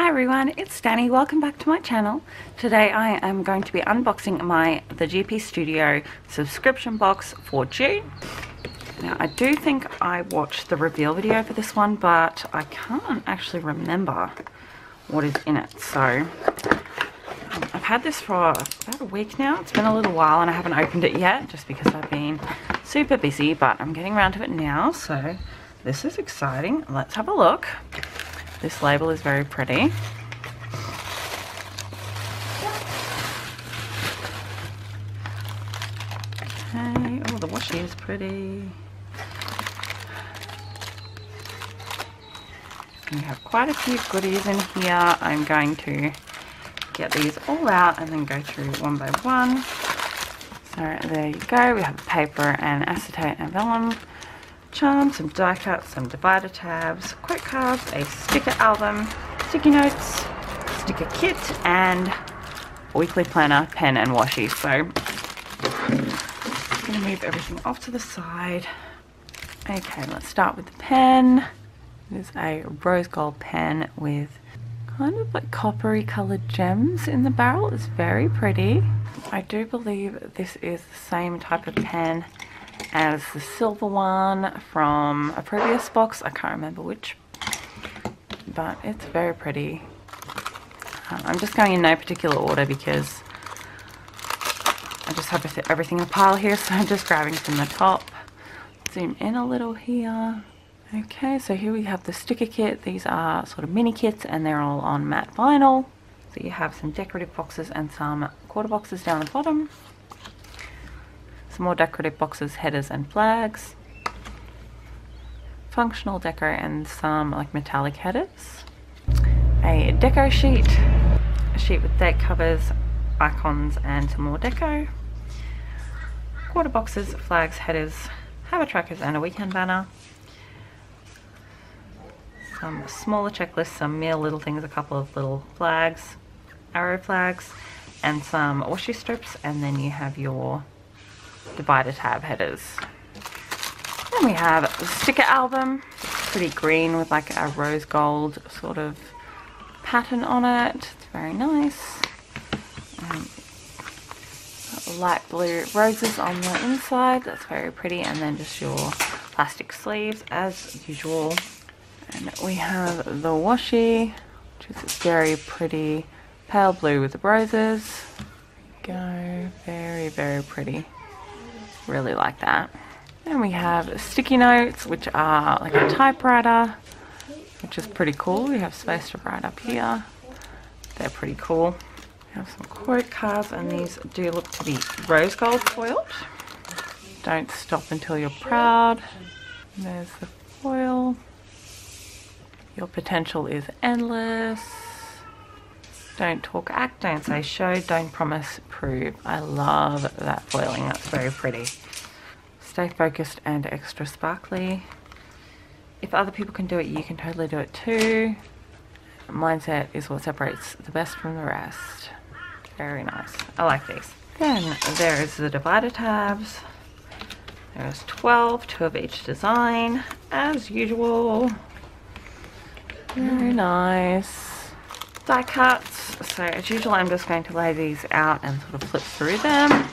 Hi everyone, it's Danny. Welcome back to my channel. Today I am going to be unboxing the GP Studio subscription box for June. Now I do think I watched the reveal video for this one, but I can't actually remember what is in it. So I've had this for about a week now. It's been a little while and I haven't opened it yet just because I've been super busy, but I'm getting around to it now, so this is exciting. Let's have a look. This label is very pretty. Okay, oh, the washi is pretty. We have quite a few goodies in here. I'm going to get these all out and then go through one by one. So there you go. We have paper and acetate and vellum charm, some die cuts, some divider tabs, quote cards, a sticker album, sticky notes, sticker kit, and a weekly planner, pen and washi. So I'm going to move everything off to the side. Okay, let's start with the pen. There's a rose gold pen with kind of like coppery coloured gems in the barrel. It's very pretty. I do believe this is the same type of pen as the silver one from a previous box. I can't remember which, but it's very pretty. I'm just going in no particular order because I just have everything in a pile here, so I'm just grabbing from the top. Zoom in a little here. Okay, so here we have the sticker kit. These are sort of mini kits and they're all on matte vinyl. So you have some decorative boxes and some quarter boxes down the bottom. Some more decorative boxes, headers and flags. Functional deco and some like metallic headers. A deco sheet. A sheet with date covers, icons and some more deco. Quarter boxes, flags, headers, habit trackers and a weekend banner. Some smaller checklists, some mere little things, a couple of little flags, arrow flags, and some washi strips, and then you have your divider tab headers. Then we have the sticker album, pretty green with like a rose gold sort of pattern on it. It's very nice. Light blue roses on the inside, that's very pretty, and then just your plastic sleeves as usual. And we have the washi, which is very pretty pale blue with the roses. Go, very, very pretty. Really like that. Then we have sticky notes, which are like a typewriter, which is pretty cool. We have space to write up here. They're pretty cool. We have some quote cards, and these do look to be rose gold foiled. Don't stop until you're proud. And there's the foil. Your potential is endless. Don't talk, act, don't say, show, don't promise, prove. I love that foiling, that's very pretty. Stay focused and extra sparkly. If other people can do it, you can totally do it too. Mindset is what separates the best from the rest. Very nice, I like these. Then there is the divider tabs. There's 12, 2 of each design, as usual. Very nice. Die cuts. So as usual, I'm just going to lay these out and sort of flip through them.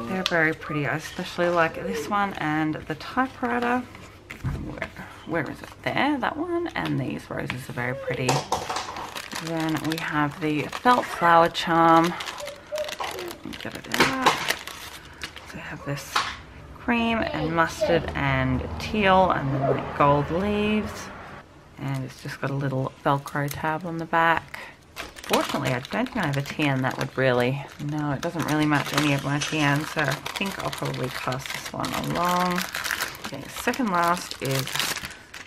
They're very pretty. I especially like this one and the typewriter. Where is it? There, that one. And these roses are very pretty. Then we have the felt flower charm. Get it out. So we have this cream and mustard and teal and then like gold leaves. And it's just got a little Velcro tab on the back. Fortunately, I don't think I have a tan that would really, no, it doesn't really match any of my tans, so I think I'll probably pass this one along. Okay, second last is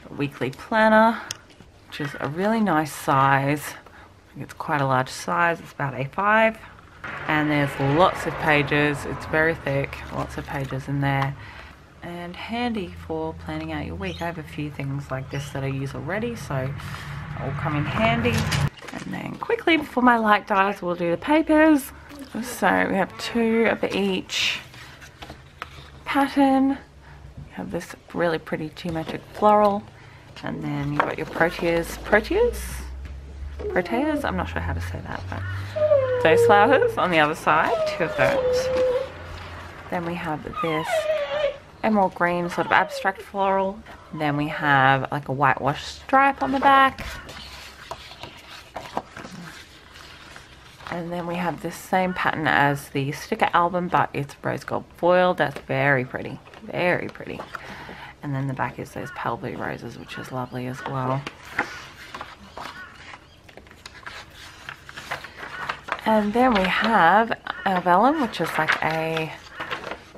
the weekly planner, which is a really nice size. I think it's quite a large size, it's about A5. And there's lots of pages. It's very thick, lots of pages in there. And handy for planning out your week. I have a few things like this that I use already, so it will come in handy. And then quickly before my light dies, we'll do the papers. So we have 2 of each pattern. You have this really pretty geometric floral, and then you've got your proteas, I'm not sure how to say that, but those flowers on the other side, 2 of those. Then we have this emerald green sort of abstract floral. Then we have like a whitewash stripe on the back. And then we have this same pattern as the sticker album, but it's rose gold foil. That's very pretty, very pretty. And then the back is those pale blue roses, which is lovely as well. And then we have our vellum, which is like a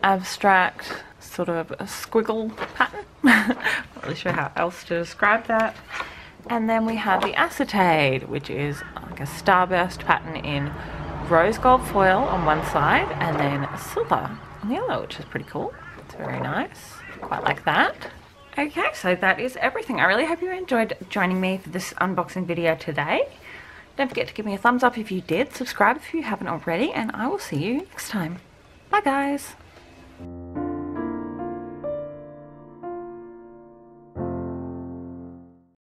abstract sort of a squiggle pattern. Not really sure how else to describe that. And then we have the acetate, which is like a starburst pattern in rose gold foil on one side and then silver on the other, which is pretty cool. It's very nice. Quite like that. Okay, so that is everything. I really hope you enjoyed joining me for this unboxing video today. Don't forget to give me a thumbs up if you did, subscribe if you haven't already, and I will see you next time. Bye guys!